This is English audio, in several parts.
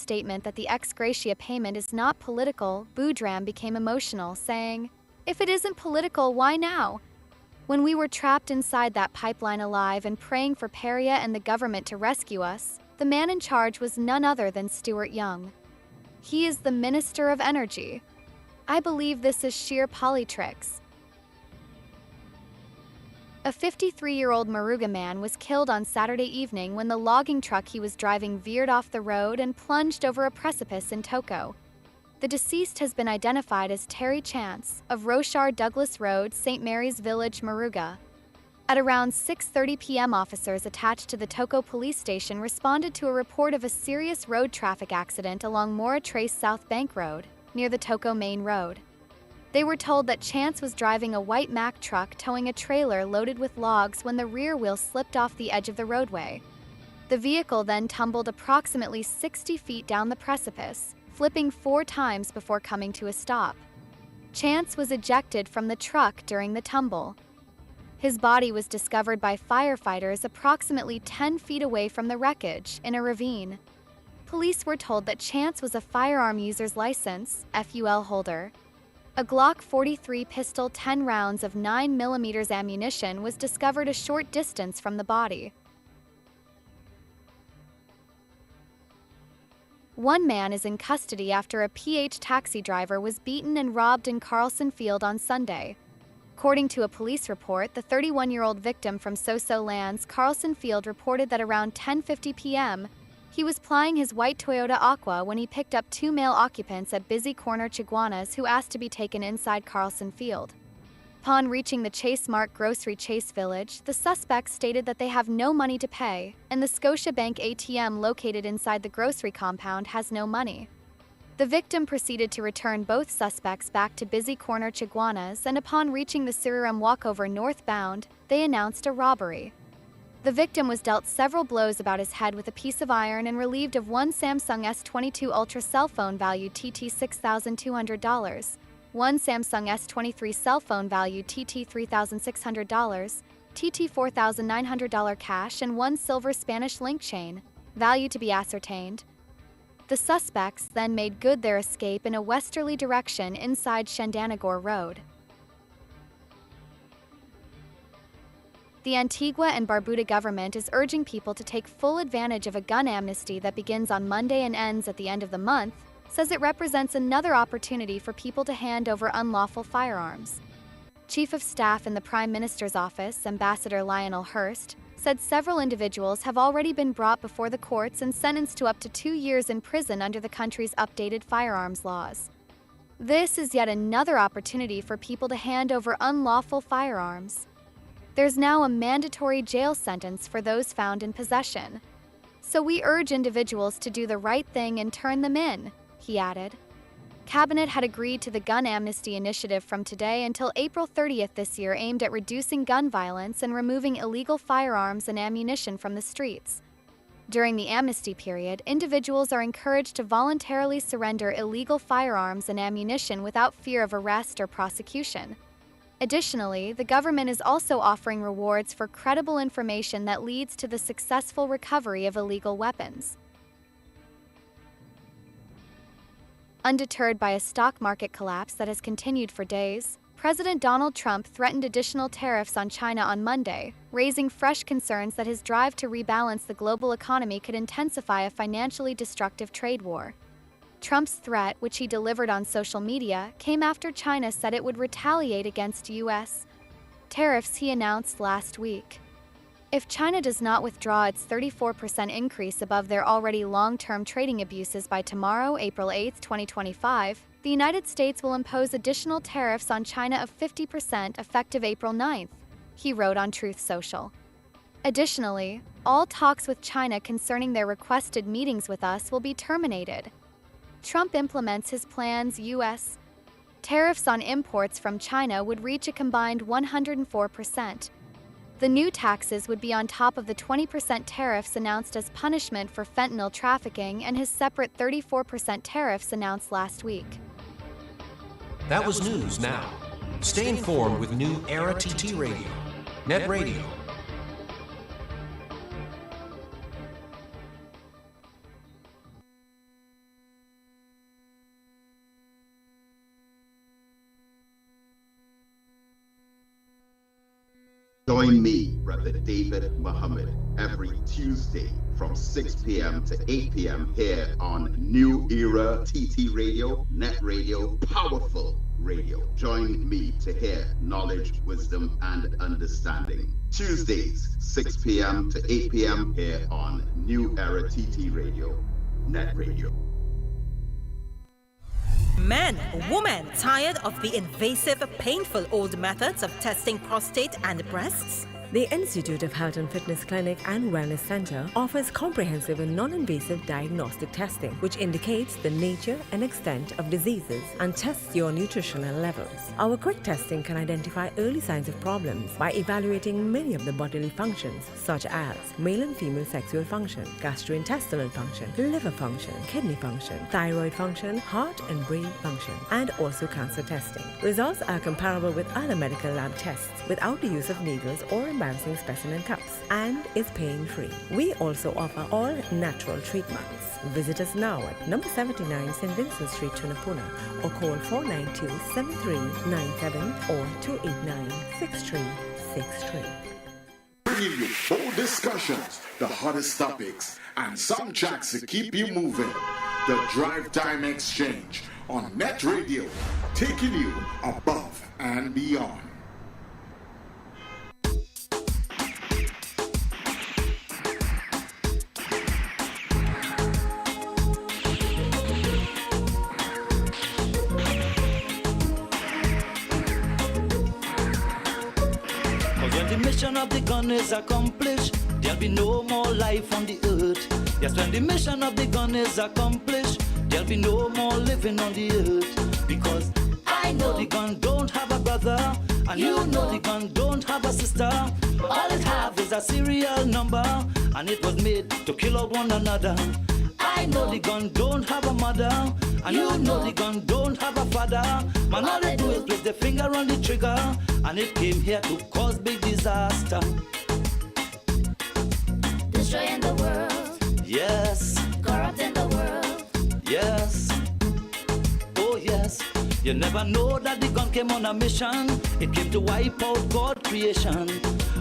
statement that the ex gratia payment is not political, Boudram became emotional, saying, "If it isn't political, why now? When we were trapped inside that pipeline alive and praying for Peria and the government to rescue us, the man in charge was none other than Stuart Young. He is the Minister of Energy. I believe this is sheer politricks." A 53-year-old Moruga man was killed on Saturday evening when the logging truck he was driving veered off the road and plunged over a precipice in Toko. The deceased has been identified as Terry Chance, of Rochard Douglas Road, St. Mary's Village, Moruga. At around 6:30 p.m., officers attached to the Toko police station responded to a report of a serious road traffic accident along Mora Trace South Bank Road, near the Toko Main Road. They were told that Chance was driving a white Mack truck towing a trailer loaded with logs when the rear wheel slipped off the edge of the roadway. The vehicle then tumbled approximately 60 feet down the precipice, flipping 4 times before coming to a stop. Chance was ejected from the truck during the tumble. His body was discovered by firefighters approximately 10 feet away from the wreckage, in a ravine. Police were told that Chance was a firearm user's license, FUL holder. A Glock 43 pistol, 10 rounds of 9mm ammunition was discovered a short distance from the body. One man is in custody after a PH taxi driver was beaten and robbed in Carlson Field on Sunday. According to a police report, the 31-year-old victim from Soso Lands, Carlson Field, reported that around 10:50 p.m., he was plying his white Toyota Aqua when he picked up 2 male occupants at Busy Corner Chiguanas who asked to be taken inside Carlson Field. Upon reaching the Chase Mart Grocery Chase Village, the suspects stated that they have no money to pay, and the Scotiabank ATM located inside the grocery compound has no money. The victim proceeded to return both suspects back to Busy Corner Chiguanas, and upon reaching the Suriram walkover northbound, they announced a robbery. The victim was dealt several blows about his head with a piece of iron and relieved of one Samsung S22 Ultra cell phone valued TT $6,200, one Samsung S23 cell phone valued TT $3,600, TT $4,900 cash, and one silver Spanish link chain, value to be ascertained. The suspects then made good their escape in a westerly direction inside Shandanagore Road. The Antigua and Barbuda government is urging people to take full advantage of a gun amnesty that begins on Monday and ends at the end of the month, says it represents another opportunity for people to hand over unlawful firearms. Chief of Staff in the Prime Minister's office, Ambassador Lionel Hurst, said several individuals have already been brought before the courts and sentenced to up to 2 years in prison under the country's updated firearms laws. This is yet another opportunity for people to hand over unlawful firearms. There's now a mandatory jail sentence for those found in possession. So we urge individuals to do the right thing and turn them in, he added. Cabinet had agreed to the gun amnesty initiative from today until April 30th this year, aimed at reducing gun violence and removing illegal firearms and ammunition from the streets. During the amnesty period, individuals are encouraged to voluntarily surrender illegal firearms and ammunition without fear of arrest or prosecution. Additionally, the government is also offering rewards for credible information that leads to the successful recovery of illegal weapons. Undeterred by a stock market collapse that has continued for days, President Donald Trump threatened additional tariffs on China on Monday, raising fresh concerns that his drive to rebalance the global economy could intensify a financially destructive trade war. Trump's threat, which he delivered on social media, came after China said it would retaliate against U.S. tariffs he announced last week. If China does not withdraw its 34% increase above their already long-term trading abuses by tomorrow, April 8, 2025, the United States will impose additional tariffs on China of 50% effective April 9th, he wrote on Truth Social. Additionally, all talks with China concerning their requested meetings with us will be terminated. Trump implements his plans. U.S. tariffs on imports from China would reach a combined 104%. The new taxes would be on top of the 20% tariffs announced as punishment for fentanyl trafficking and his separate 34% tariffs announced last week. That was news now. Stay informed with NewEraTT Radio, Net Radio. Join me, Brother David Muhammad, every Tuesday from 6 p.m. to 8 p.m. here on New Era TT Radio, Net Radio, Powerful Radio. Join me to hear knowledge, wisdom, and understanding. Tuesdays, 6 p.m. to 8 p.m. here on New Era TT Radio, Net Radio. Men, women, tired of the invasive, painful old methods of testing prostate and breasts? The Institute of Health and Fitness Clinic and Wellness Center offers comprehensive and non-invasive diagnostic testing, which indicates the nature and extent of diseases and tests your nutritional levels. Our quick testing can identify early signs of problems by evaluating many of the bodily functions, such as male and female sexual function, gastrointestinal function, liver function, kidney function, thyroid function, heart and brain function, and also cancer testing. Results are comparable with other medical lab tests without the use of needles or embarrassing specimen cups, and is pain-free. We also offer all natural treatments. Visit us now at number 79 St. Vincent Street, Tunapuna, or call 492-7397 or 289-6363. Bringing you bold discussions, the hottest topics, and some tracks to keep you moving. The Drive Time Exchange on Net Radio, taking you above and beyond. The mission of the gun is accomplished, there'll be no more life on the earth. Yes, when the mission of the gun is accomplished, there'll be no more living on the earth. Because I know the gun don't have a brother, and you know the gun don't have a sister. All it have is a serial number, and it was made to kill out one another. I know the gun don't have a mother, and you know the gun don't have a father. Man, all they do is place the finger on the trigger, and it came here to cause big disaster. Destroying the world. Yes. Corrupting the world. Yes. Oh yes. You never know that the gun came on a mission. It came to wipe out God's creation.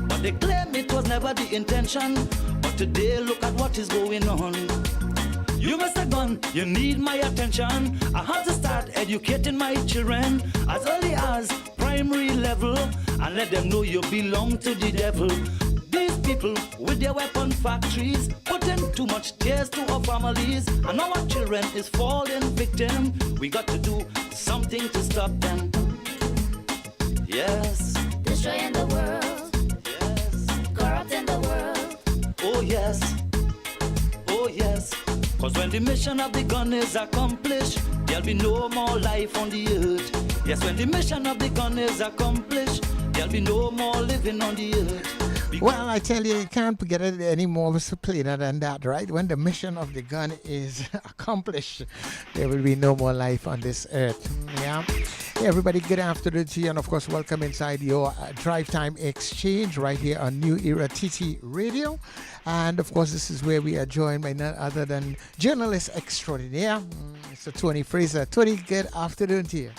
But they claim it was never the intention. But today look at what is going on. You Mr. Gun, you need my attention. I have to start educating my children as early as primary level, and let them know you belong to the devil. These people with their weapon factories putting too much tears to our families, and our children is falling victim. We got to do something to stop them. Yes. Destroying the world. Yes. Corrupting the world. Oh yes. Oh yes. Cause when the mission of the gun is accomplished, there'll be no more life on the earth. Yes, when the mission of the gun is accomplished, there'll be no more living on the earth. Well, I tell you can't get it any more plainer than that, right? When the mission of the gun is accomplished, there will be no more life on this earth. Yeah. Hey, everybody, good afternoon to you, and of course, welcome inside your Drive Time Exchange right here on New Era TT Radio. And of course, this is where we are joined by none other than journalist extraordinaire, Mr. Tony Fraser. Tony, good afternoon to you.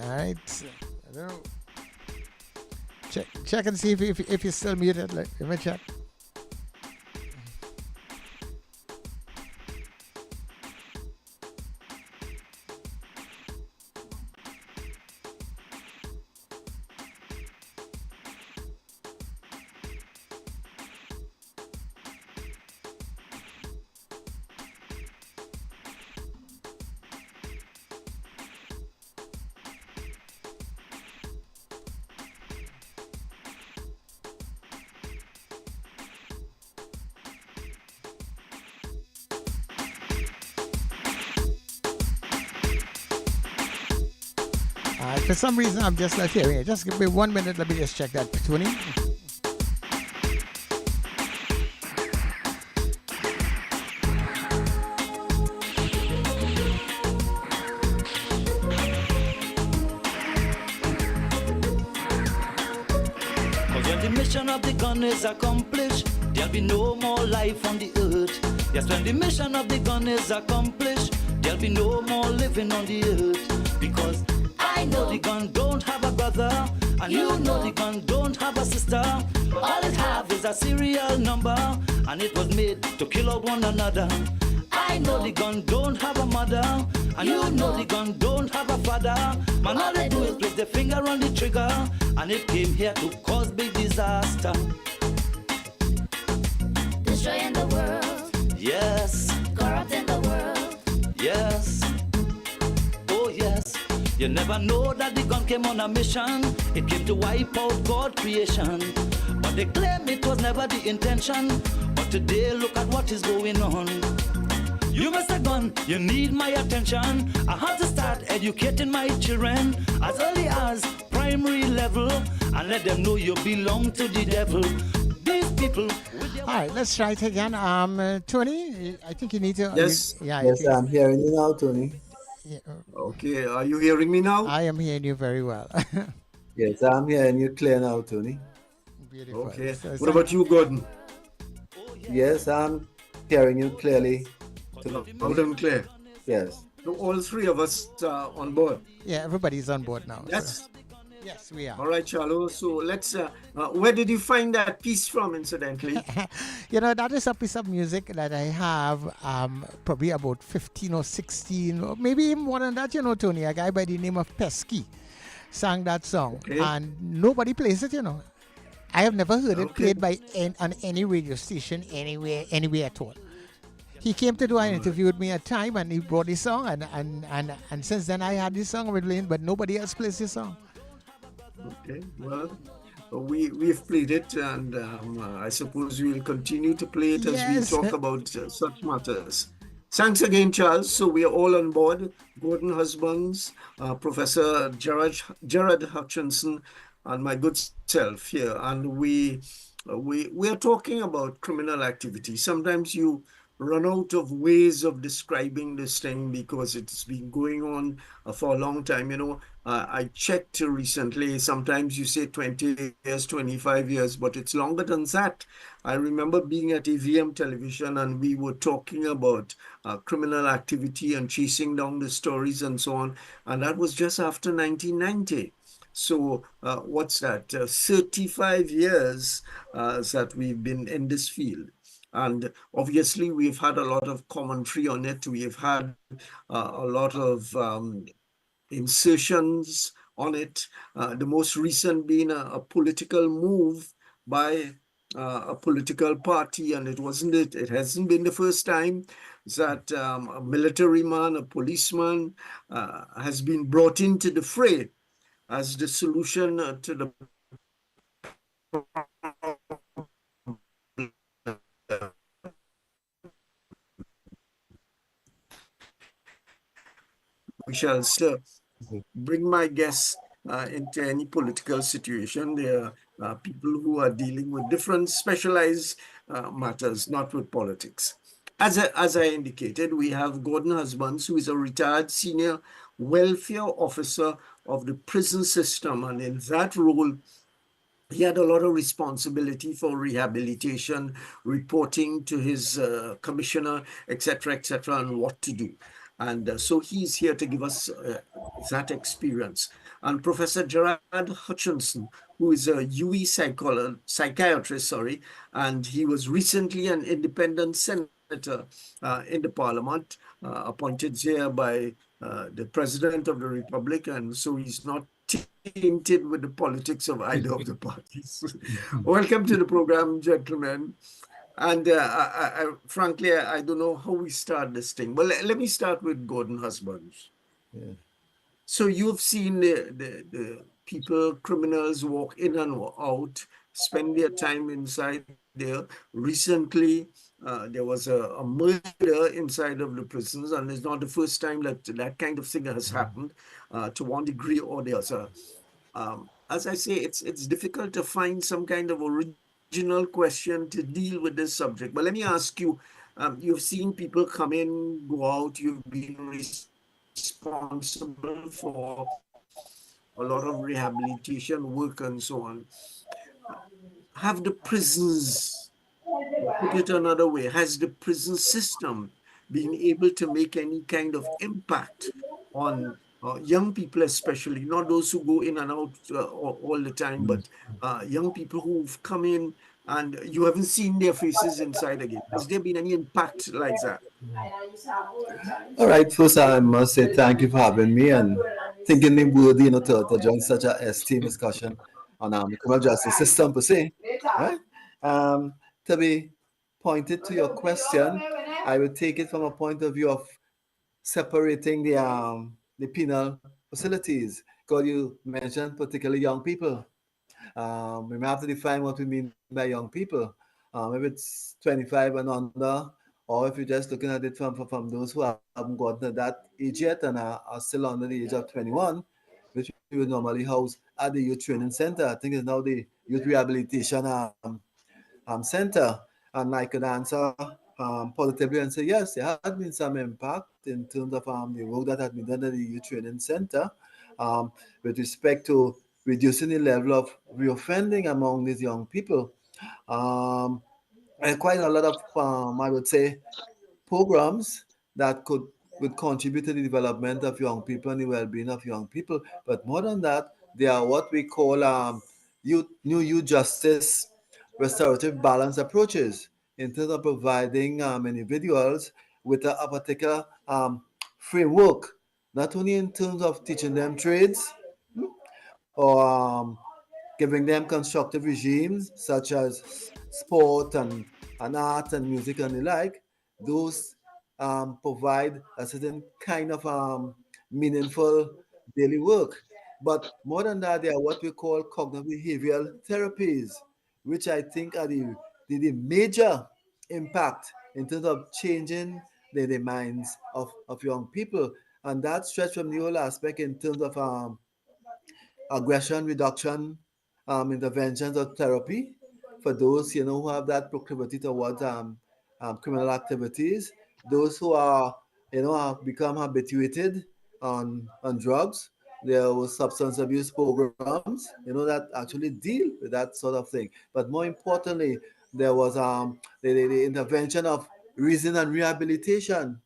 All right. Check and see if you're still muted. Let me check. For some reason, I'm just not hearing it. Just give me 1 minute. Let me just check that, Tony. When the mission of the gun is accomplished, there'll be no more life on the earth. Yes, when the mission of the gun is accomplished, there'll be no more living on the earth. Because I know the gun don't have a brother, and you know the gun don't have a sister. All it have is a serial number, and it was made to kill out one another. I know the gun don't have a mother, and you know the gun don't have a father. Man, all they do is place their finger on the trigger, and it came here to cause big disaster. Destroying the world. Yes. Corrupting the world. Yes. Oh yes. You never know that the gun came on a mission. It came to wipe out God's creation. But they claim it was never the intention. But today look at what is going on. You Mr. Gun, you need my attention. I have to start educating my children as early as primary level, and let them know you belong to the devil. These people. All right, let's try it again. Tony, I think you need to. Yes. Yes, I'm hearing you now, Tony. Yeah. Okay, are you hearing me now? I am hearing you very well. Yes, I'm hearing you clear now, Tony. Beautiful. Okay. So What about you, Gordon? Yes, I'm hearing you clearly. Loud and clear. Yes. So all three of us are on board. Yeah, everybody's on board now. Yes. So. Yes, we are. All right, Charlo. So let's. Where did you find that piece from, incidentally? That is a piece of music that I have probably about 15 or 16, or maybe even more than that, Tony. A guy by the name of Pesky sang that song. Okay. And nobody plays it, I have never heard it played on any radio station anywhere at all. He came to do an interview with me at time, and he brought his song, and since then I had this song with Lane, but nobody else plays this song. Okay, well, we've played it, and I suppose we'll continue to play it as we talk about such matters. Thanks again, Charles. So we are all on board. Gordon Husbands, Professor Gerard Hutchinson, and my good self here, and we are talking about criminal activity. Sometimes you run out of ways of describing this thing because it's been going on for a long time. I checked recently, sometimes you say 20 years, 25 years, but it's longer than that. I remember being at AVM television, and we were talking about criminal activity and chasing down the stories and so on. And that was just after 1990. So what's that? 35 years that we've been in this field. And obviously, we've had a lot of commentary on it. We've had a lot of insertions on it. The most recent being a political move by a political party, and it hasn't been the first time that a military man, a policeman, has been brought into the fray as the solution to the we shall still bring my guests into any political situation. There are people who are dealing with different specialized matters, not with politics. As I indicated, we have Gordon Husbands, who is a retired senior welfare officer of the prison system. And in that role, he had a lot of responsibility for rehabilitation, reporting to his commissioner, etc., and what to do. And so he's here to give us that experience. And Professor Gerard Hutchinson, who is a UE psychiatrist, and he was recently an independent senator in the parliament, appointed here by the president of the republic, and so he's not tainted with the politics of either of the parties. Welcome to the program, gentlemen. And frankly, I don't know how we start this thing. Well, let me start with Gordon Husbands. Yeah. So you've seen the people, criminals walk in and out, spend their time inside there. Recently, there was a murder inside of the prisons, and it's not the first time that kind of thing has happened to one degree or the other. As I say, it's difficult to find some kind of original question to deal with this subject. But let me ask you, you've seen people come in, go out, you've been responsible for a lot of rehabilitation work and so on. Have the prisons, put it another way, has the prison system been able to make any kind of impact on young people especially, not those who go in and out all the time, but young people who've come in and you haven't seen their faces inside again. Has there been any impact like that? All right, first I must say thank you for having me and thinking me worthy, to join such a esteemed discussion on the criminal justice system per se. Right? To be pointed to your question, I would take it from a point of view of separating the penal facilities. Because you mentioned particularly young people. We may have to define what we mean by young people. If it's 25 and under, or if you're just looking at it from those who haven't gotten to that age yet and are still under the age of 21, which we would normally house at the youth training center. I think it's now the youth rehabilitation center. And I could answer positively and say, yes, there has been some impact in terms of the work that has been done at the youth training center with respect to reducing the level of reoffending among these young people. Um, and quite a lot of, I would say, programs that would contribute to the development of young people and the well-being of young people. But more than that, they are what we call youth justice restorative balance approaches in terms of providing individuals with a particular framework, not only in terms of teaching them trades or giving them constructive regimes such as sport and art and music and the like. Those provide a certain kind of meaningful daily work. But more than that, they are what we call cognitive behavioral therapies, which I think are the major impact in terms of changing the minds of young people. And that stretch from the whole aspect in terms of aggression reduction interventions or therapy for those who have that proclivity towards criminal activities, those who are have become habituated on drugs. There was substance abuse programs that actually deal with that sort of thing. But more importantly, there was the intervention of reason and rehabilitation,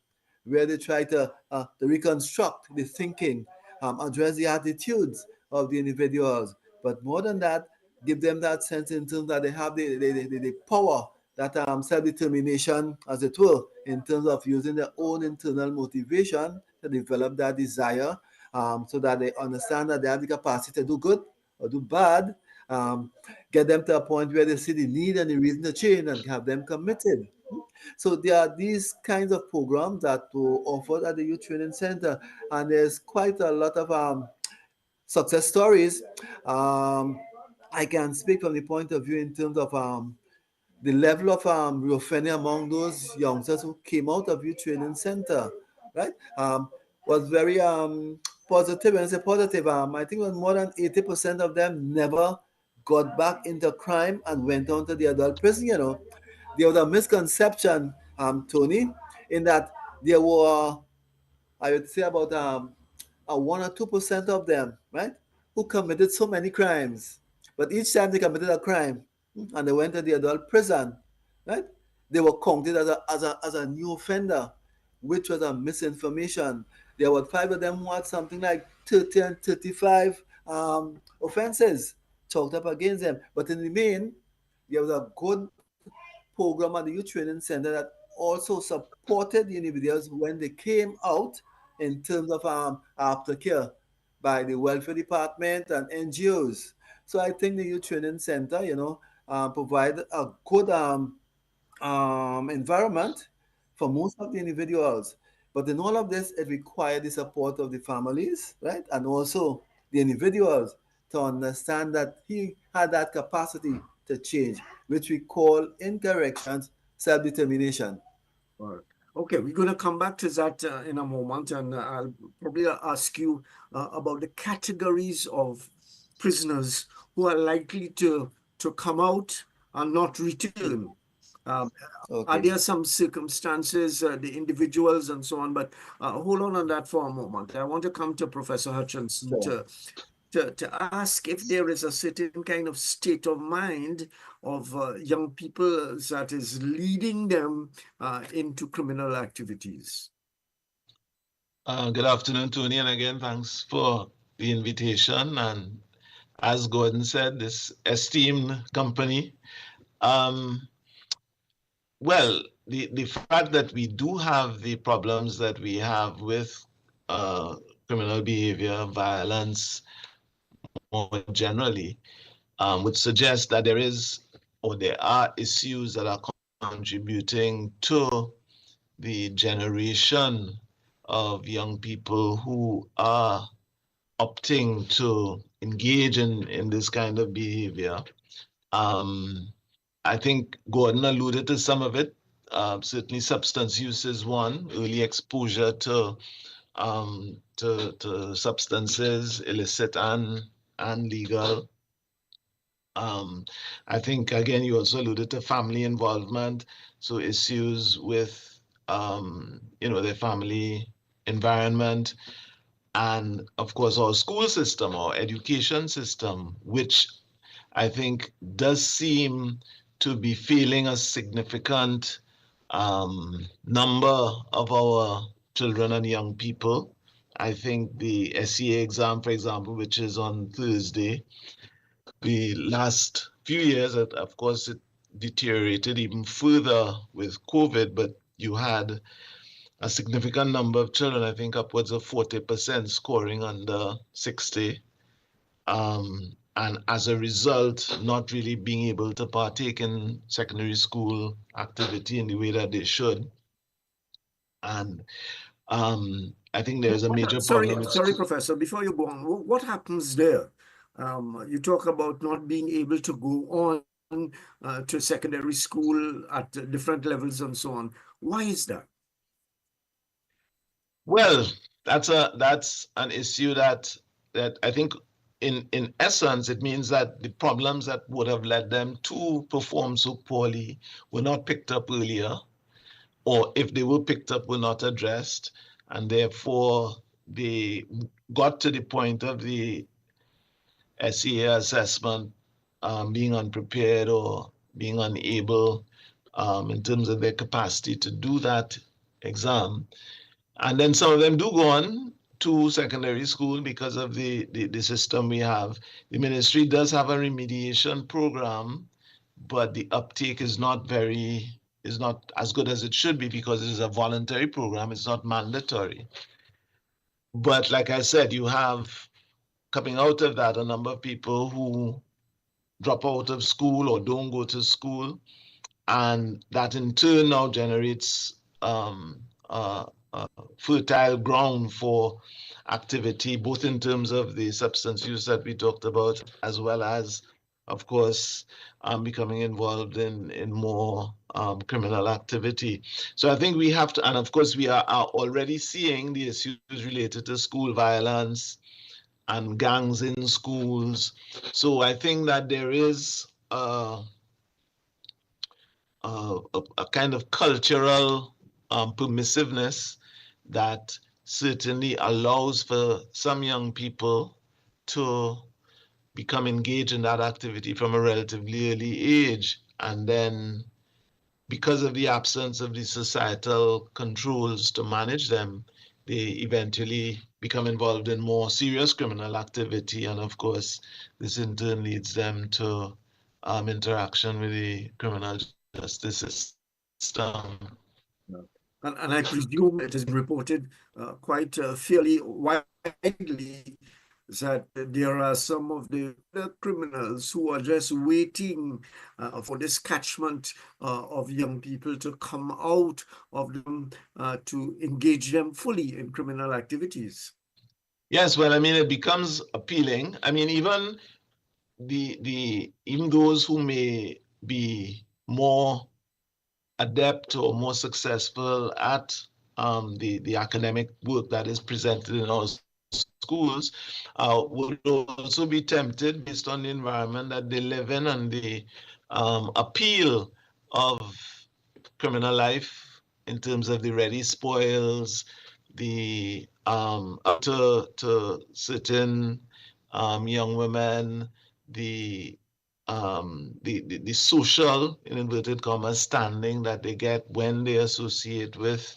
where they try to reconstruct the thinking, address the attitudes of the individuals. But more than that, give them that sense in terms that they have the power, that self-determination, as it were, in terms of using their own internal motivation to develop that desire, so that they understand that they have the capacity to do good or do bad, get them to a point where they see the need and the reason to change and have them committed. So there are these kinds of programs that were offered at the Youth Training Center, and there's quite a lot of success stories. I can speak from the point of view in terms of the level of reoffending among those youngsters who came out of Youth Training Center, right? Was very positive. And I say positive, I think it was more than 80% of them never got back into crime and went on to the adult prison. There was a misconception, Tony, in that there were, I would say, about a 1 or 2% of them, right, who committed so many crimes. But each time they committed a crime and they went to the adult prison, right, they were counted as a new offender, which was a misinformation. There were 5 of them who had something like 30 and 35 offenses chalked up against them. But in the main, there was a good program at the Youth Training Center that also supported the individuals when they came out in terms of aftercare by the welfare department and NGOs. So I think the Youth Training Center, provide a good environment for most of the individuals. But in all of this, it required the support of the families, right? And also the individuals to understand that he had that capacity to change, which we call in corrections self-determination. All right. Okay, we're going to come back to that in a moment, and I'll probably ask you about the categories of prisoners who are likely to come out and not return. Are there some circumstances, the individuals and so on? But hold on that for a moment. I want to come to Professor Hutchinson to ask if there is a certain kind of state of mind of young people that is leading them into criminal activities. Good afternoon, Tony, and again, thanks for the invitation. And as Gordon said, this esteemed company. Um, well, the fact that we do have the problems that we have with uh, criminal behavior, violence more generally, would suggest that there is or there are issues that are contributing to the generation of young people who are opting to engage in this kind of behavior. Um, I think Gordon alluded to some of it. Certainly, substance use is one. Early exposure to substances, illicit and legal. Um, I think again you also alluded to family involvement, so issues with their family environment, and of course our school system, our education system, which I think does seem to be failing a significant number of our children and young people. I think the SEA exam, for example, which is on Thursday, the last few years, of course, it deteriorated even further with COVID, but you had a significant number of children, I think upwards of 40% scoring under 60. And as a result, not really being able to partake in secondary school activity in the way that they should. And I think there's a major problem with Sorry, Professor, before you go on, what happens there? You talk about not being able to go on to secondary school at different levels and so on. Why is that? Well, that's an issue that I think in essence it means that the problems that would have led them to perform so poorly were not picked up earlier, or if they were picked up, were not addressed, and therefore they got to the point of the SEA assessment being unprepared or being unable in terms of their capacity to do that exam. And then some of them do go on to secondary school because of the system we have. The ministry does have a remediation program, but the uptake is not as good as it should be because it is a voluntary program, it's not mandatory. But like I said, you have coming out of that a number of people who drop out of school or don't go to school, and that in turn now generates fertile ground for activity, both in terms of the substance use that we talked about, as well as, of course, becoming involved in more criminal activity. So I think we have to, and of course, we are already seeing the issues related to school violence and gangs in schools. So I think that there is a kind of cultural permissiveness that certainly allows for some young people to become engaged in that activity from a relatively early age. And then because of the absence of the societal controls to manage them, they eventually become involved in more serious criminal activity. And of course, this in turn leads them to interaction with the criminal justice system. And I presume it has been reported quite fairly widely that there are some of the criminals who are just waiting for this catchment of young people to come out of them to engage them fully in criminal activities. Yes, well, I mean, it becomes appealing. I mean, even even those who may be more adept or more successful at the academic work that is presented in our schools would also be tempted based on the environment that they live in and the appeal of criminal life in terms of the ready spoils, the to certain young women, the social, in inverted commas, standing that they get when they associate with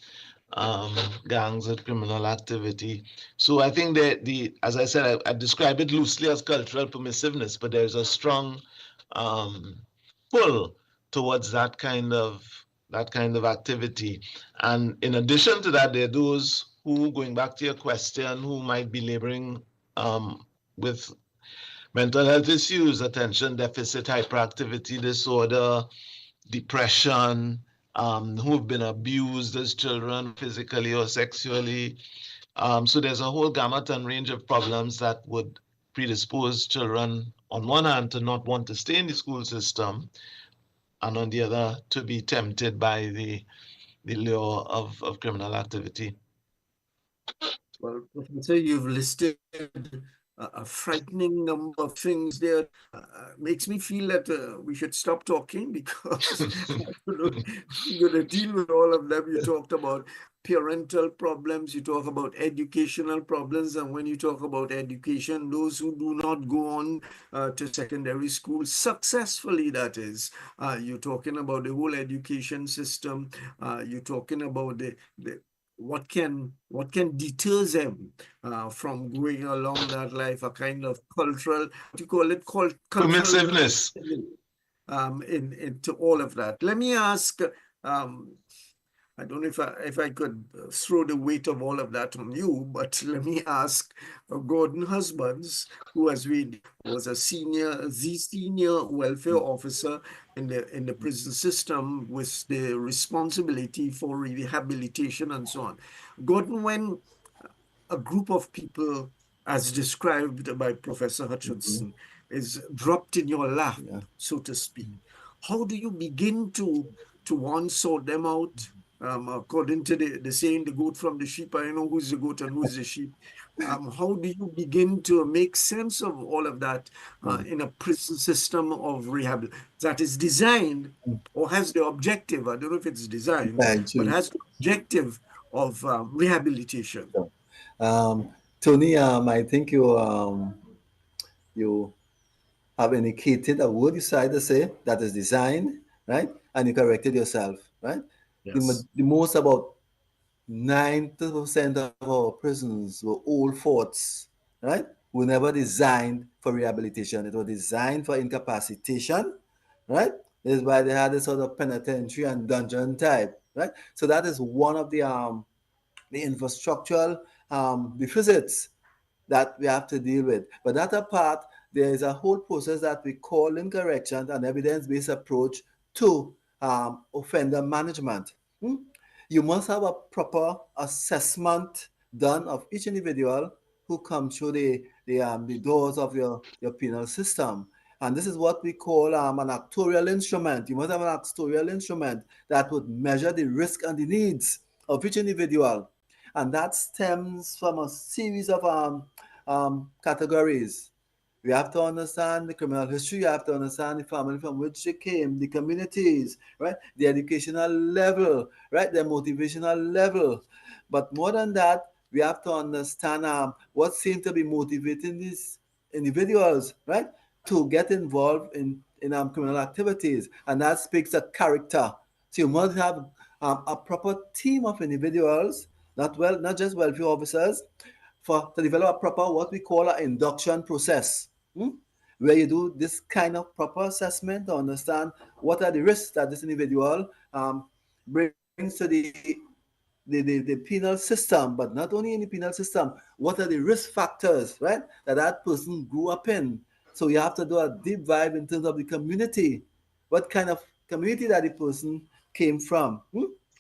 um, gangs with criminal activity. So I think that as I said, I describe it loosely as cultural permissiveness, but there's a strong um, pull towards that kind of activity. And in addition to that, there are those who, going back to your question, who might be laboring with mental health issues, attention deficit hyperactivity disorder, depression, who've been abused as children, physically or sexually. So there's a whole gamut and range of problems that would predispose children, on one hand, to not want to stay in the school system, and on the other, to be tempted by the lure of criminal activity. Well, Professor, you've listed a frightening number of things there. Makes me feel that we should stop talking because I'm going to deal with all of them. You talked about parental problems, you talk about educational problems, and when you talk about education, those who do not go on to secondary school successfully, that is, you're talking about the whole education system, you're talking about the what can deter them from going along that life, a kind of cultural, what you call it, cultural Permissiveness. Into all of that. Let me ask, I don't know if I could throw the weight of all of that on you, but let me ask Gordon Husbands, who was the senior welfare officer in the prison system with the responsibility for rehabilitation and so on. Gordon, when a group of people, as described by Professor Hutchinson, is dropped in your lap, so to speak, how do you begin to one, sort them out? According to the saying, the goat from the sheep, I know who's the goat and who's the sheep. How do you begin to make sense of all of that in a prison system of rehab that is designed or has the objective, I don't know if it's designed, but has the objective of rehabilitation? Tony, I think you have indicated a word you decided to say that is designed, right? And you corrected yourself, right? Yes. The most about 90% of our prisons were old forts, right? Were never designed for rehabilitation. It was designed for incapacitation, right? This is why they had this sort of penitentiary and dungeon type, right? So that is one of the infrastructural deficits that we have to deal with. But that apart, there is a whole process that we call in correction and evidence-based approach to offender management. You must have a proper assessment done of each individual who comes through the doors of your penal system. And this is what we call an actuarial instrument. You must have an actuarial instrument that would measure the risk and the needs of each individual. And that stems from a series of categories. We have to understand the criminal history. You have to understand the family from which they came, the communities, right? The educational level, right? The motivational level. But more than that, we have to understand what seems to be motivating these individuals, right? To get involved in criminal activities. And that speaks of character. So you must have a proper team of individuals, not just welfare officers, to develop a proper what we call an induction process, where you do this kind of proper assessment to understand what are the risks that this individual brings to the penal system, but not only in the penal system, what are the risk factors, right, that person grew up in. So you have to do a deep dive in terms of the community, what kind of community that the person came from.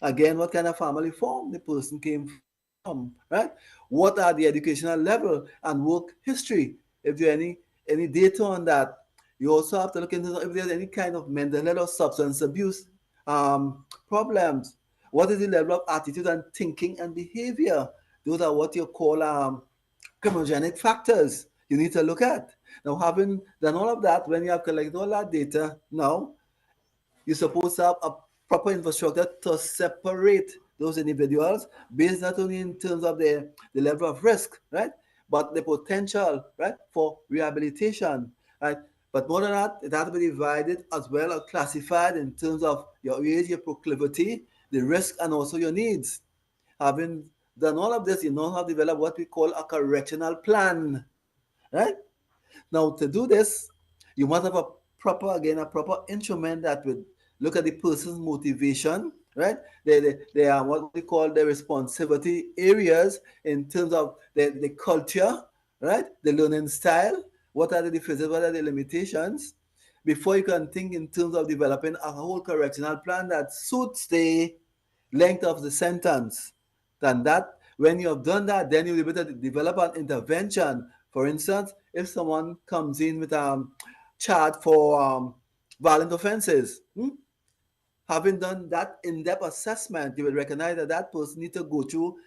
Again, what kind of family form the person came from, right? What are the educational level and work history? If there are any data on that, you also have to look into if there's any kind of mental health or substance abuse problems. What is the level of attitude and thinking and behavior? Those are what you call criminogenic factors you need to look at. Now, having done all of that, when you have collected all that data, now you're supposed to have a proper infrastructure to separate those individuals based not only in terms of the level of risk, right, but the potential, right, for rehabilitation, right? But more than that, it has to be divided as well or classified in terms of your age, your proclivity, the risk, and also your needs. having done all of this, you now have developed what we call a correctional plan, right? Now, to do this, you must have a proper instrument that would look at the person's motivation, right? They are what we call the responsibility areas in terms of the culture, right? The learning style. What are the differences? What are the limitations? Before you can think in terms of developing a whole correctional plan that suits the length of the sentence. Then that, when you have done that, then you'll be able to develop an intervention. For instance, if someone comes in with a chart for violent offenses, having done that in-depth assessment, you will recognize that that person needs to go through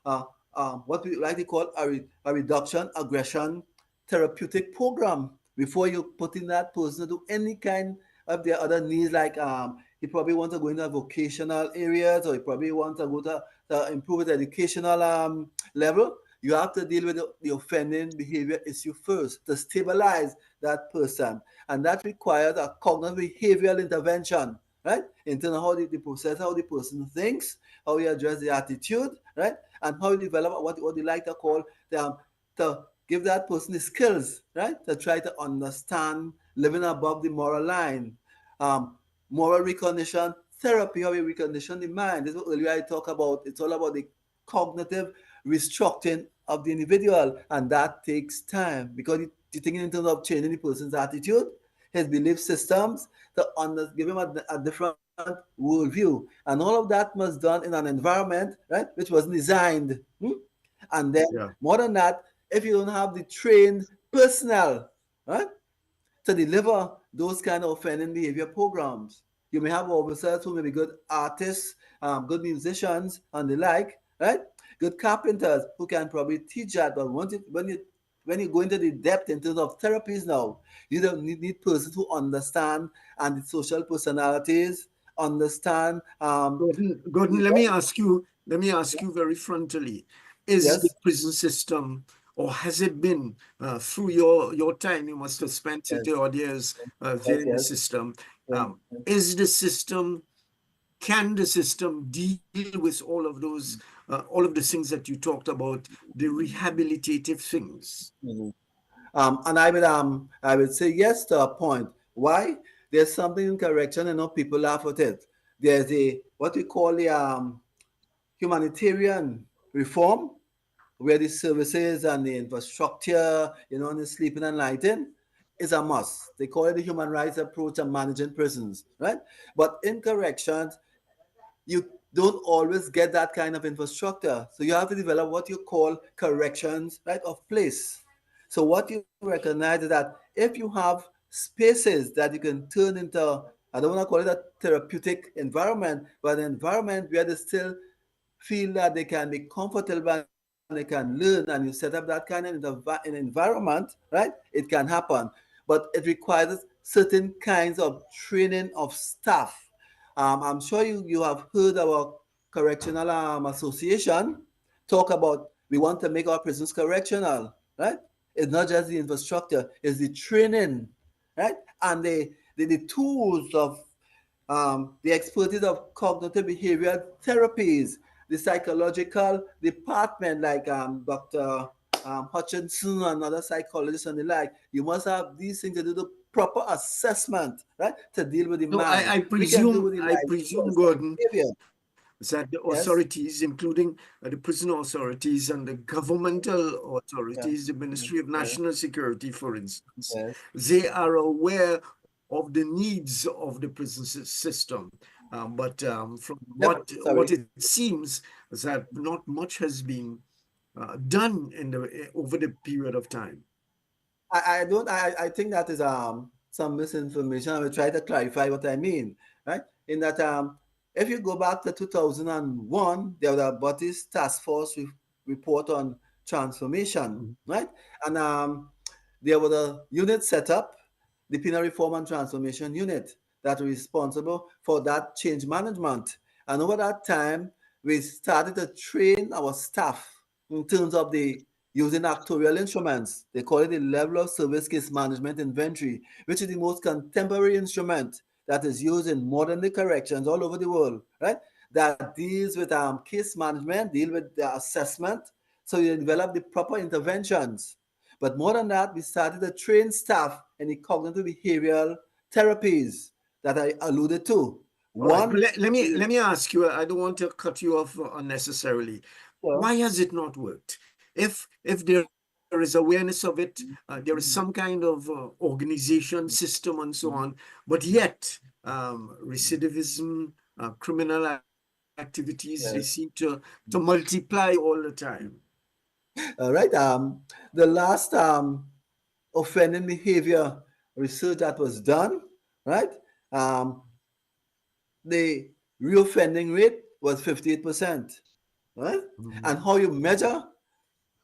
what we like to call a reduction aggression therapeutic program before you put in that person to do any kind of their other needs, like he probably wants to go into vocational areas, or he probably wants to go to improve his educational level. You have to deal with the offending behavior issue first to stabilize that person. And that requires a cognitive behavioral intervention, right? In terms of how the process, how the person thinks, how he address the attitude, right? And how he develop what you like to call to give that person the skills, right? To try to understand living above the moral line. Moral recognition therapy, how we recondition the mind. This is what earlier I talk about. It's all about the cognitive restructuring of the individual, and that takes time because you're thinking in terms of changing the person's attitude, his belief systems, to give him a different worldview, and all of that was done in an environment, right, which was designed. And then more than that, if you don't have the trained personnel, right, to deliver those kind of offending behavior programs, you may have officers who may be good artists, good musicians, and the like, right? Good carpenters who can probably teach that. But when you go into the depth in terms of therapies now, you don't need persons who understand and the social personalities understand. Gordon, let me ask you very frontally: is the prison system, or has it been through your time? You must have spent 30 odd years there in the system. Is the system? Can the system deal with all of those, all of the things that you talked about, the rehabilitative things? And I would say yes to a point. Why? There's something in correction, and people laugh at it. There's what we call the humanitarian reform, where the services and the infrastructure, and the sleeping and lighting is a must. They call it the human rights approach of managing prisons, right? But in corrections, you don't always get that kind of infrastructure. So you have to develop what you call corrections, right, of place. So what you recognize is that if you have spaces that you can turn into, I don't want to call it a therapeutic environment, but an environment where they still feel that they can be comfortable and they can learn, and you set up that kind of an environment, right? It can happen. But it requires certain kinds of training of staff. I'm sure you have heard our correctional association talk about we want to make our prisons correctional, right? It's not just the infrastructure, it's the training, right? And the tools of the expertise of cognitive behavioral therapies, the psychological department like Dr. Hutchinson and other psychologists and the like. You must have these things to do the proper assessment, right, to deal with the mind. I presume, Gordon, that the authorities, including the prison authorities and the governmental authorities, the Ministry of National Security, for instance, they are aware of the needs of the prison system. But from what it seems is that not much has been done over the period of time. I think that is some misinformation. I will try to clarify what I mean, right? In that if you go back to 2001, there was a Buddhist task force report on transformation, right? And there was a unit set up, the Penal Reform and Transformation Unit, that was responsible for that change management. And over that time, we started to train our staff in terms of the using actuarial instruments. They call it the level of service case management inventory, which is the most contemporary instrument that is used in modern day corrections all over the world, right? that deals with case management, deal with the assessment, so you develop the proper interventions. But more than that, we started to train staff in the cognitive behavioral therapies that I alluded to. All right, but One, let me ask you. I don't want to cut you off unnecessarily. Why has it not worked? If there is awareness of it, there is some kind of organization, system, and so on, but yet recidivism, criminal activities, they seem to multiply all the time. all right. The last offending behavior research that was done, right? The reoffending rate was 58%, right? And how you measure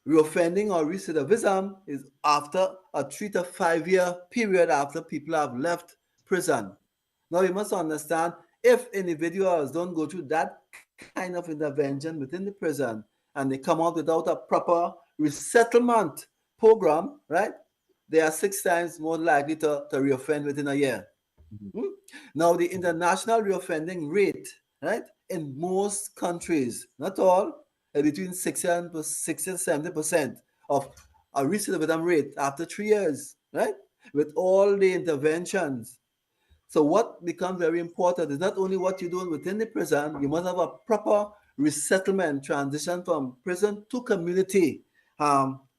reoffending or recidivism is after a 3 to 5 year period after people have left prison. Now you must understand, if individuals don't go through that kind of intervention within the prison and they come out without a proper resettlement program, right? They are 6 times more likely to reoffend within a year. Now, the international reoffending rate, right, in most countries, not all, between 60 and 70% of a recidivism rate after 3 years, right, with all the interventions. So what becomes very important is not only what you're doing within the prison, you must have a proper resettlement transition from prison to community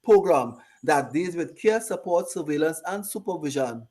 program that deals with care, support, surveillance, and supervision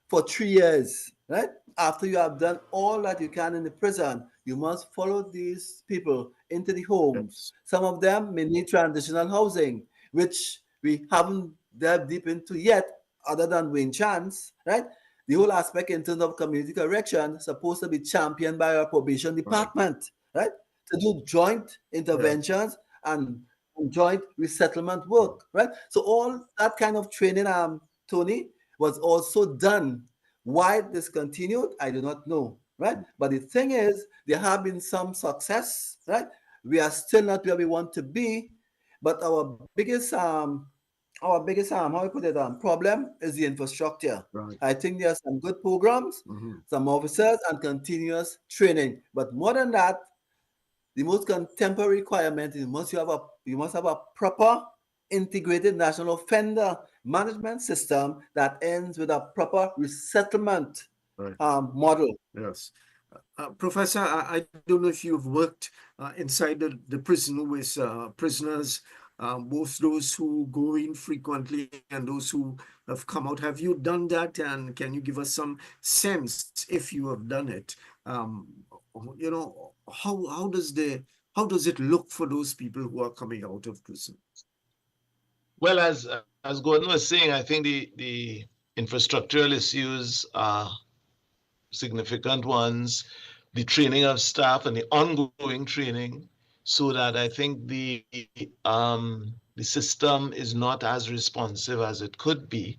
for 3 years, right? After you have done all that you can in the prison, you must follow these people into the homes. Some of them may need transitional housing, which we haven't delved deep into yet, other than Wayne Chance, right? The whole aspect in terms of community correction is supposed to be championed by our probation department, right? To do joint interventions and joint resettlement work, right? So all that kind of training, Tony, was also done. Why discontinued, I do not know, right? But the thing is, there have been some success, right? We are still not where we want to be, but our biggest how you put it problem is the infrastructure. Right. I think there are some good programs, some officers, and continuous training. But more than that, the most contemporary requirement is you must have a proper integrated national offender management system that ends with a proper resettlement model. Yes. Professor, I don't know if you've worked inside the prison with prisoners, both those who go in frequently and those who have come out. Have you done that? And can you give us some sense, if you have done it, you know, how does it look for those people who are coming out of prison? Well, as Gordon was saying, I think the infrastructural issues are significant ones, the training of staff and the ongoing training, so that I think the system is not as responsive as it could be.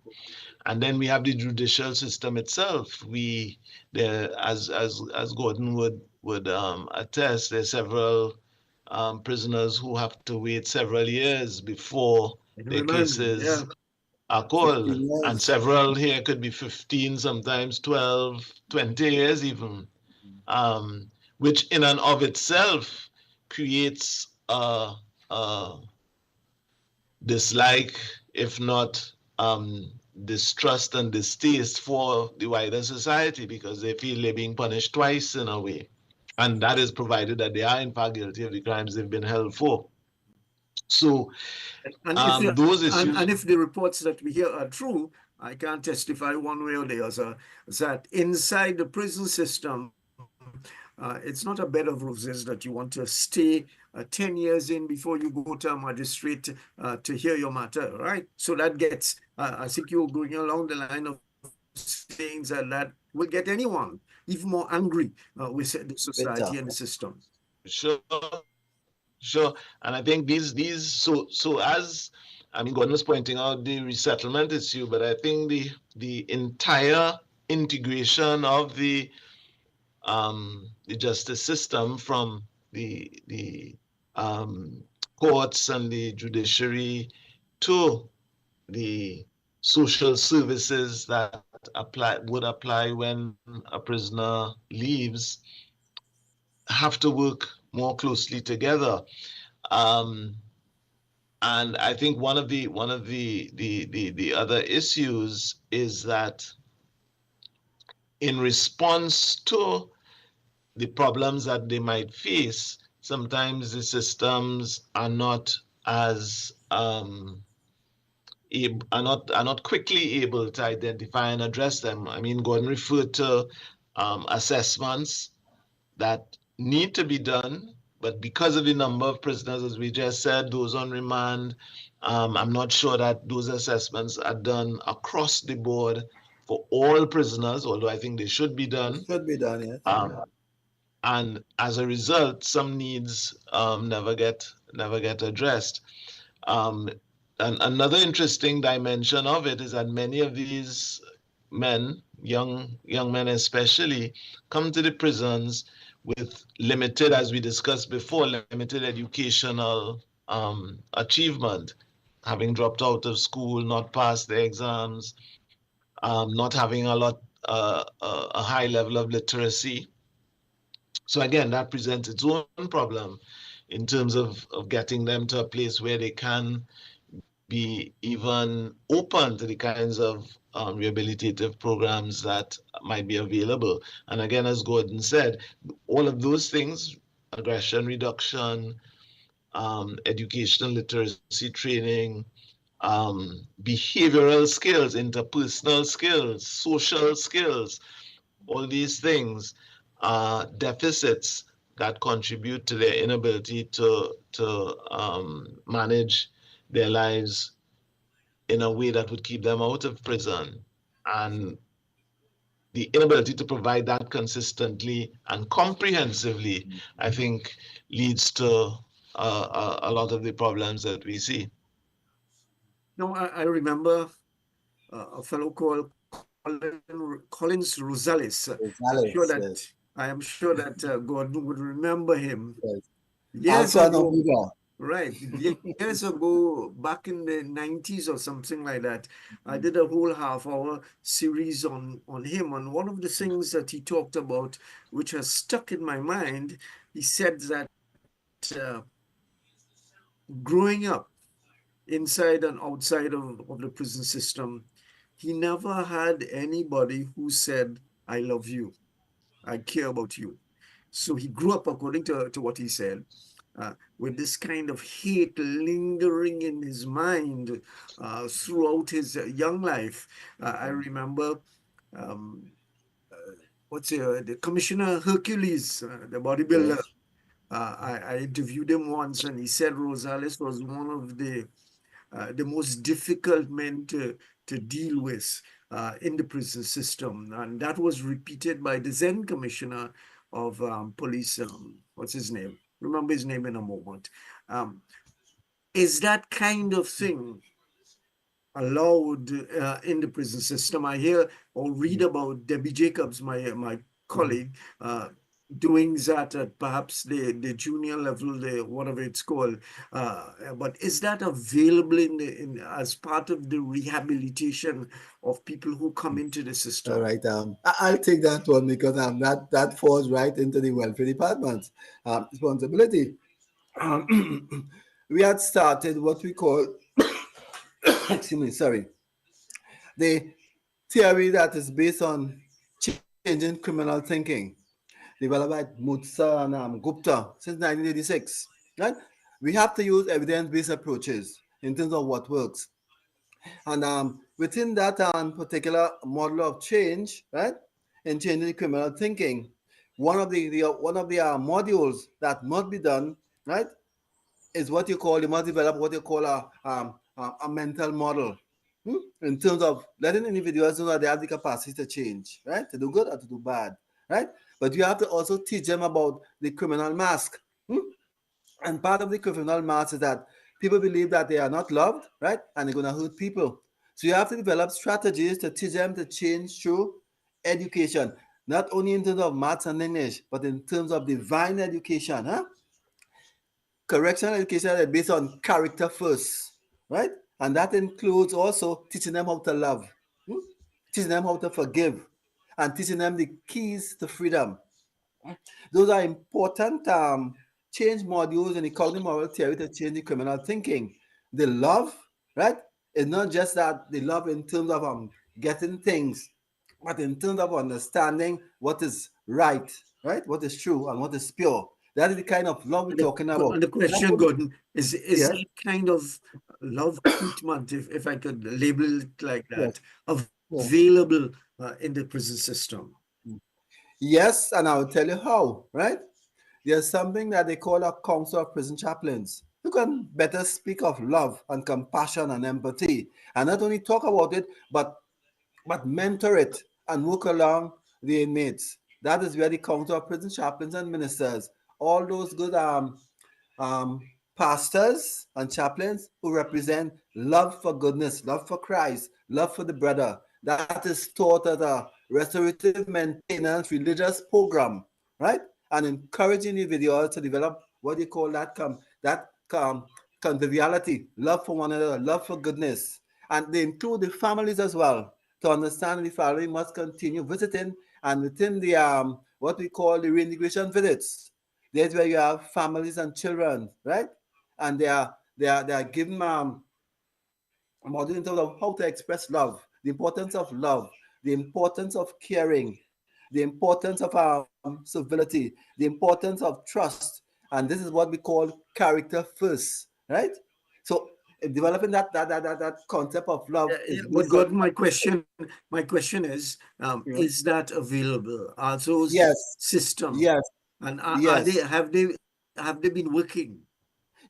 And then we have the judicial system itself. As Gordon would attest, there's several prisoners who have to wait several years before their cases are called. And several here could be 15, sometimes 12, 20 years even, which in and of itself creates a dislike, if not distrust and distaste for the wider society, because they feel they're being punished twice in a way. And that is provided that they are in fact guilty of the crimes they've been held for. So those issues... And if the reports that we hear are true, I can't testify one way or the other, that inside the prison system, it's not a bed of roses that you want to stay 10 years in before you go to a magistrate to hear your matter, right? So that gets, I think you're going along the line of saying that will get anyone even more angry with the society and the system. Sure. And I think so as Gordon was pointing out the resettlement issue, but I think the entire integration of the justice system, from the courts and the judiciary to the social services that would apply when a prisoner leaves, have to work more closely together. Um, and I think one of the other issues is that in response to the problems that they might face, sometimes the systems are not as are not quickly able to identify and address them. I mean, Gordon referred to assessments that need to be done, but because of the number of prisoners, as we just said, those on remand, I'm not sure that those assessments are done across the board for all prisoners, although I think they should be done. Should be done, yes. And as a result, some needs never get addressed. Um, and another interesting dimension of it is that many of these men, young men especially, come to the prisons with limited, as we discussed before, limited educational achievement, having dropped out of school, not passed the exams, not having a high level of literacy. So again, that presents its own problem in terms of getting them to a place where they can be even open to the kinds of rehabilitative programs that might be available. And again, as Gordon said, all of those things, aggression reduction, educational literacy training, behavioral skills, interpersonal skills, social skills, all these things are deficits that contribute to their inability to manage their lives in a way that would keep them out of prison. And the inability to provide that consistently and comprehensively, I think, leads to a lot of the problems that we see. No, I remember a fellow called Collins Rosales. Rosales, I am sure that Gordon would remember him. yes. Years Also an ago, Omega. right, years ago, back in the 90s or something like that, I did a whole half-hour series on him. And one of the things that he talked about, which has stuck in my mind, he said that growing up inside and outside of the prison system, he never had anybody who said, I love you, I care about you. So he grew up, according to what he said, with this kind of hate lingering in his mind throughout his young life. I remember the Commissioner Hercules, the bodybuilder. Yes. I interviewed him once, and he said Rosales was one of the most difficult men to deal with in the prison system. And that was repeated by the then commissioner of police, what's his name? Remember his name in a moment. Is that kind of thing allowed in the prison system? I hear or read about Debbie Jacobs, my colleague, doing that at perhaps the junior level, whatever it's called. But is that available as part of the rehabilitation of people who come into the system? All right. I'll take that one because that falls right into the welfare department's responsibility. We had started what we call, excuse me, sorry, the theory that is based on changing criminal thinking, developed by Mutsa and Gupta since 1986. Right? We have to use evidence-based approaches in terms of what works. And within that particular model of change, right, in changing criminal thinking, one of the modules that must be done, right, is what you must develop what you call a mental model in terms of letting individuals know that they have the capacity to change, right, to do good or to do bad, right? But you have to also teach them about the criminal mask. And part of the criminal mask is that people believe that they are not loved, right? And they're going to hurt people. So you have to develop strategies to teach them to change through education, not only in terms of maths and English, but in terms of divine education. Correctional education is based on character first, right? And that includes also teaching them how to love, teaching them how to forgive, and teaching them the keys to freedom. Those are important change modules in the cognitive moral theory to change the criminal thinking. The love, right? It's not just that the love in terms of getting things, but in terms of understanding what is right? What is true and what is pure. That is the kind of love we're talking about. And the question, Gordon, is Yes, that kind of love treatment, if I could label it like yes, that, yes. available in the prison system? Yes, and I'll tell you how, right? There's something that they call a council of prison chaplains who can better speak of love and compassion and empathy, and not only talk about it, but mentor it and work along the inmates. That is where the council of prison chaplains and ministers, all those good um, pastors and chaplains who represent love for goodness, love for Christ, love for the brother. That is taught at a restorative maintenance religious program, right? And encouraging individuals to develop what you call that conviviality, love for one another, love for goodness. And they include the families as well to understand the family must continue visiting and within the what we call the reintegration visits. There's where you have families and children, right? And they are given model in terms of how to express love, the importance of love, the importance of caring, the importance of civility, the importance of trust, and this is what we call character first, right? So developing that concept of love Yeah, is but based on Gordon, my question yeah. is that available? Are those Yes, system, yes, and are they yes. have they been working?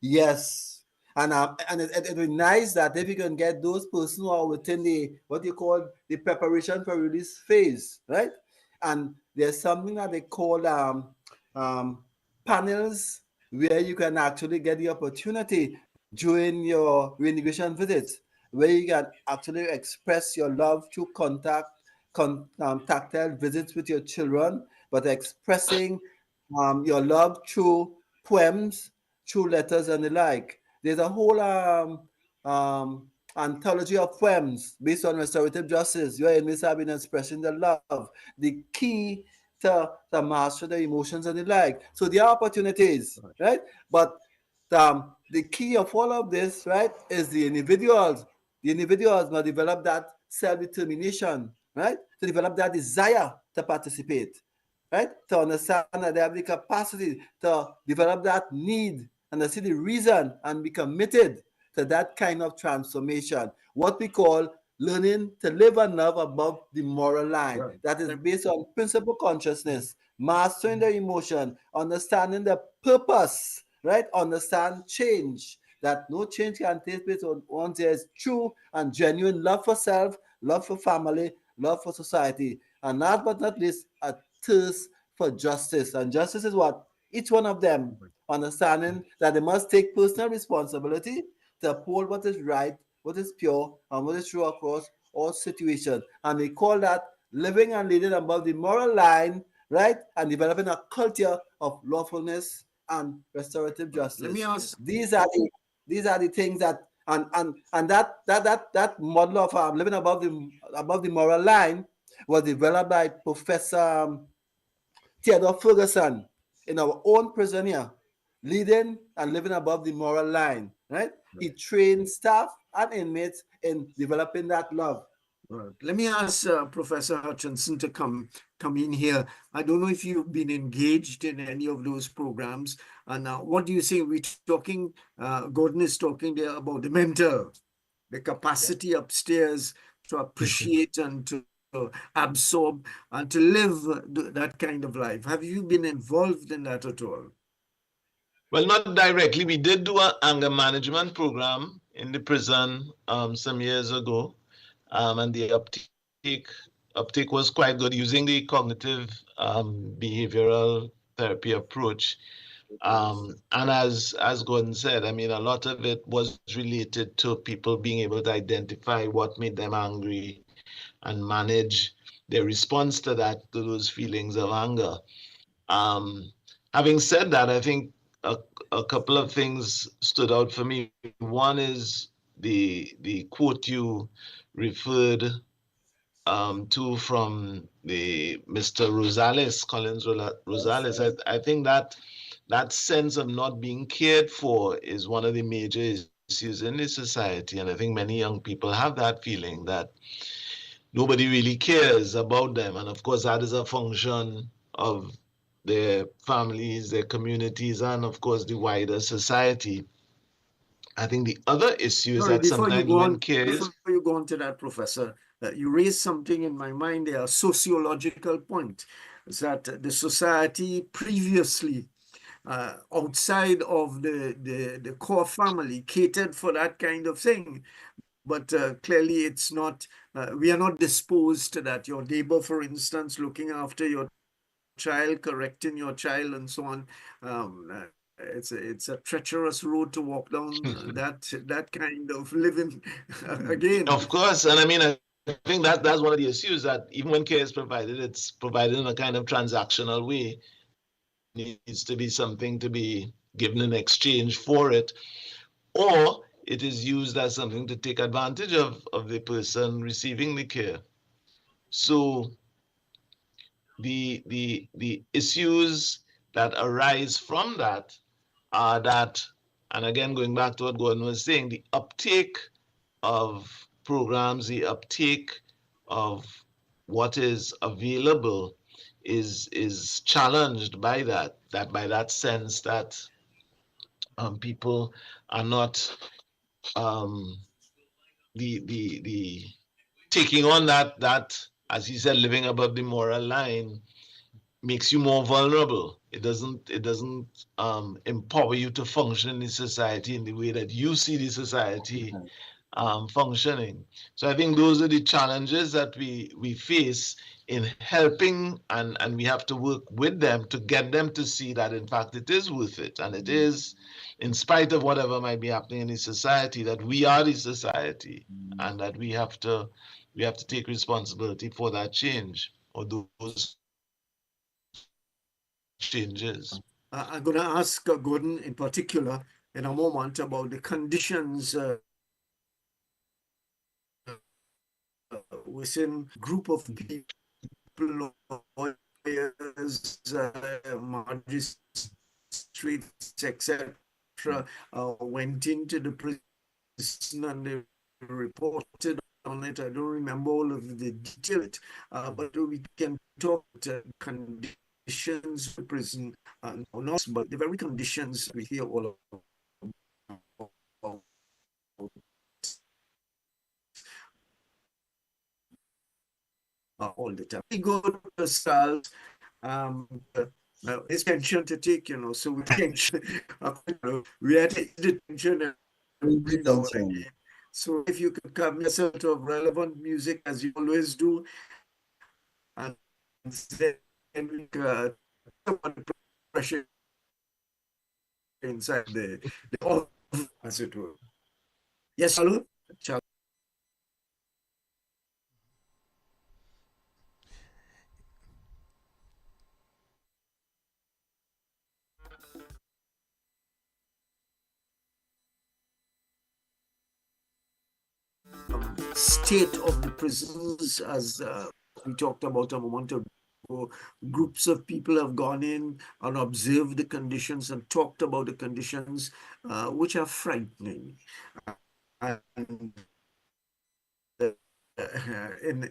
Yes, and it'd be nice that if you can get those persons who are within the what you call the preparation for release phase, right? And there's something that they call um, panels where you can actually get the opportunity during your reintegration visits, where you can actually express your love through tactile visits with your children, but expressing your love through poems, through letters and the like. There's a whole anthology of poems based on restorative justice, where inmates have been expressing their love, the key to master the emotions and the like. So there are opportunities, right? But the key of all of this, right, is the individuals. The individuals must develop that self-determination, right? To develop that desire to participate, right? To understand that they have the capacity to develop that need and to see the reason and be committed to that kind of transformation. What we call learning to live and love above the moral line. Right. That is based on principle consciousness, mastering the emotion, understanding the purpose, right? Understand change. That no change can take place once there is true and genuine love for self, love for family, love for society. And last but not least, a thirst for justice. And justice is what? Each one of them understanding that they must take personal responsibility to uphold what is right, what is pure, and what is true across all situations. And we call that living and leading above the moral line, right? And developing a culture of lawfulness and restorative Let me justice. ask. These are the things that and that model of living above the moral line was developed by Professor Theodore Ferguson in our own prison here, leading and living above the moral line, right? He trained staff and inmates in developing that love. Right. Let me ask Professor Hutchinson to come in here. I don't know if you've been engaged in any of those programs, and what do you say? We're talking. Gordon is talking there about the mental, the capacity upstairs to appreciate and to absorb and to live that kind of life. Have you been involved in that at all? Well, not directly. We did do an anger management program in the prison some years ago, and the uptake was quite good using the cognitive behavioral therapy approach. And as Gordon said, I mean, a lot of it was related to people being able to identify what made them angry and manage their response to that, to those feelings of anger. Um, Having said that, I think a couple of things stood out for me. One is the quote you referred too from the Mr. Rosales, Rosales. I think that that sense of not being cared for is one of the major issues in the society, and I think many young people have that feeling that nobody really cares about them, and of course that is a function of their families, their communities, and of course the wider society. I think the other issue is Sorry, that sometimes when care is... before you go on to that, Professor, you raised something in my mind there, a sociological point, is that the society previously, outside of the core family, catered for that kind of thing. But clearly it's not, we are not disposed to that. Your neighbor, for instance, looking after your child, correcting your child, and so on. It's a treacherous road to walk down. That kind of living again. Of course, and I mean, I think that's one of the issues, that even when care is provided, it's provided in a kind of transactional way. It needs to be something to be given in exchange for it, or it is used as something to take advantage of the person receiving the care. So the issues that arise from that are that, and again going back to what Gordon was saying, the uptake of programs, the uptake of what is available is challenged by that sense that people are not the taking on that, as he said, living above the moral line makes you more vulnerable. It doesn't empower you to function in the society in the way that you see the society functioning. So I think those are the challenges that we face in helping, and we have to work with them to get them to see that in fact it is worth it, and it is, in spite of whatever might be happening in the society, that we are the society, and that we have to take responsibility for that change, or those changes. I'm going to ask Gordon in particular in a moment about the conditions within group of people, lawyers, magistrates, etc., went into the prison and they reported on it. I don't remember all of the details, but we can talk about conditions of prison, not, but the very conditions we hear all about. All the time. We go to the stars, it's tension to take, so we tension, we had detention and so if you could come a sort of relevant music as you always do, and then we pressure inside the as it were. Yes, hello? State of the prisons, as we talked about a moment ago. Groups of people have gone in and observed the conditions and talked about the conditions, which are frightening. And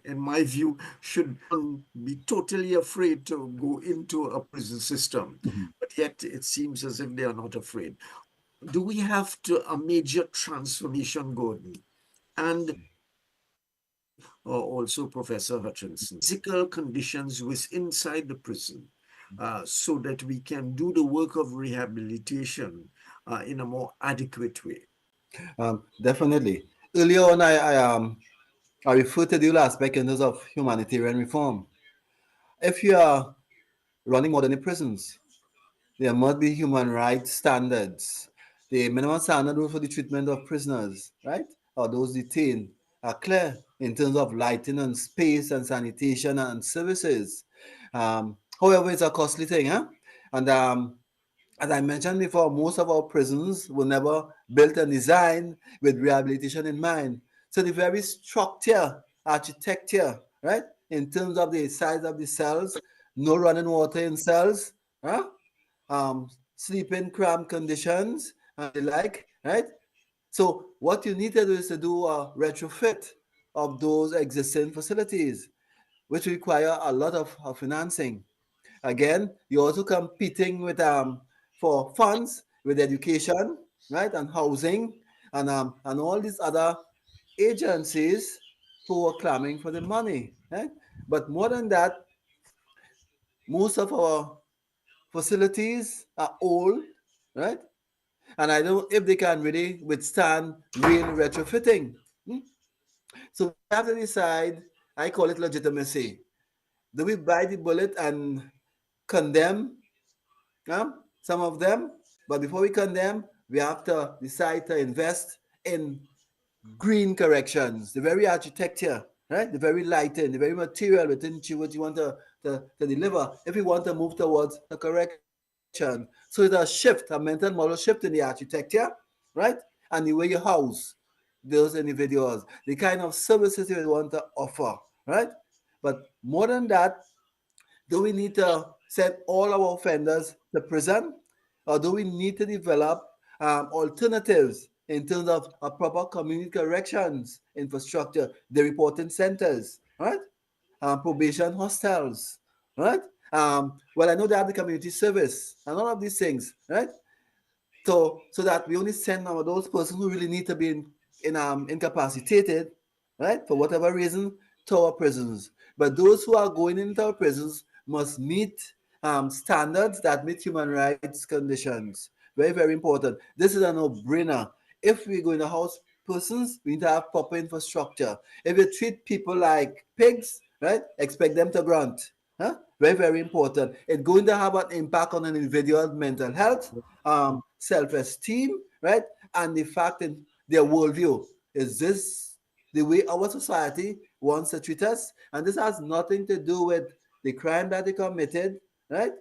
in my view, should be totally afraid to go into a prison system, but yet it seems as if they are not afraid. Do we have a major transformation, Gordon? And also Professor Hutchinson, physical conditions within inside the prison, so that we can do the work of rehabilitation in a more adequate way. Definitely. Earlier on, I referred to the whole aspect in terms of humanitarian reform. If you are running modern prisons, there must be human rights standards. The minimum standard for the treatment of prisoners, right, or those detained, are clear in terms of lighting and space and sanitation and services. However, it's a costly thing, huh? And as I mentioned before, most of our prisons were never built and designed with rehabilitation in mind. So the very structure, architecture, right? In terms of the size of the cells, no running water in cells, huh? Sleeping cramped conditions and the like, right? So what you need to do is to do a retrofit of those existing facilities, which require a lot of financing. Again, you're also competing with for funds with education, right, and housing, and all these other agencies who are clamoring for the money, right? But more than that, most of our facilities are old, right? And I don't know if they can really withstand real retrofitting. Hmm? So we have to decide. I call it legitimacy. Do we bite the bullet and condemn some of them? But before we condemn, we have to decide to invest in green corrections, the very architecture, right? The very lighting, the very material within what you want to deliver. If we want to move towards a correction, so it's a shift, a mental model shift in the architecture, right? And the way you house those individuals, the kind of services you want to offer, right? But more than that, do we need to send all our offenders to prison, or do we need to develop alternatives in terms of a proper community corrections infrastructure, the reporting centers, right? Probation hostels, right? Well, I know they have the community service and all of these things, right? So that we only send some of those persons who really need to be incapacitated, right, for whatever reason, to our prisons. But those who are going into our prisons must meet standards that meet human rights conditions. Very, very important. This is a no-brainer. If we're going to house persons, we need to have proper infrastructure. If you treat people like pigs, right, expect them to grunt. Huh? Very, very important. It's going to have an impact on an individual's mental health, self-esteem, right? And the fact in their worldview. Is this the way our society wants to treat us? And this has nothing to do with the crime that they committed, right?